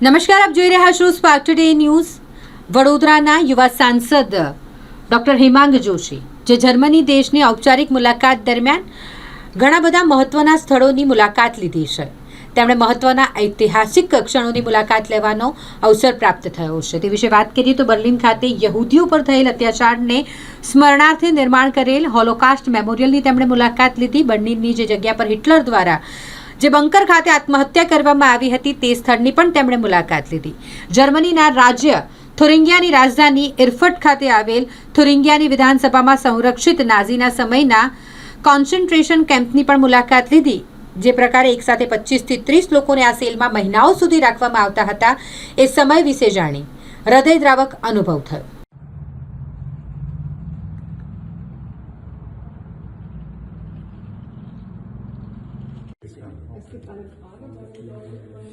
નમસ્કાર, આપ જોઈ રહ્યા છો સ્પાર્ક ટુડે ન્યૂઝ। વડોદરાના યુવા સાંસદ ડોક્ટર હેમાંગ જોશી જે જર્મની દેશની ઔપચારિક મુલાકાત દરમિયાન ઘણા બધા મહત્વના સ્થળોની મુલાકાત લીધી છે। તેમણે મહત્વના ઐતિહાસિક ક્ષણોની મુલાકાત લેવાનો અવસર પ્રાપ્ત થયો છે। તે વિશે વાત કરીએ તો બર્લિન ખાતે યહૂદીઓ પર થયેલ અત્યાચારને સ્મરણાર્થે નિર્માણ કરેલ હોલોકાસ્ટ મેમોરિયલની તેમણે મુલાકાત લીધી। બર્લિનની જે જગ્યા પર હિટલર દ્વારા જે બંકર ખાતે આત્મહત્યા કરવામાં આવી હતી તે સ્થળની પણ તેમણે મુલાકાત લીધી। જર્મનીના રાજ્ય થુરિંગિયાની રાજધાની ઇરફટ ખાતે આવેલ થુરિંગિયાની વિધાનસભામાં સંરક્ષિત નાઝીના સમયના કોન્સન્ટ્રેશન કેમ્પની પણ મુલાકાત લીધી। જે પ્રકારે એક સાથે 25 થી 30 લોકોને આ સેલમાં મહિનાઓ સુધી રાખવામાં આવતા હતા એ સમય વિશે જાણી હૃદયદ્રાવક અનુભવ થયો। Es gibt eine Frage, weil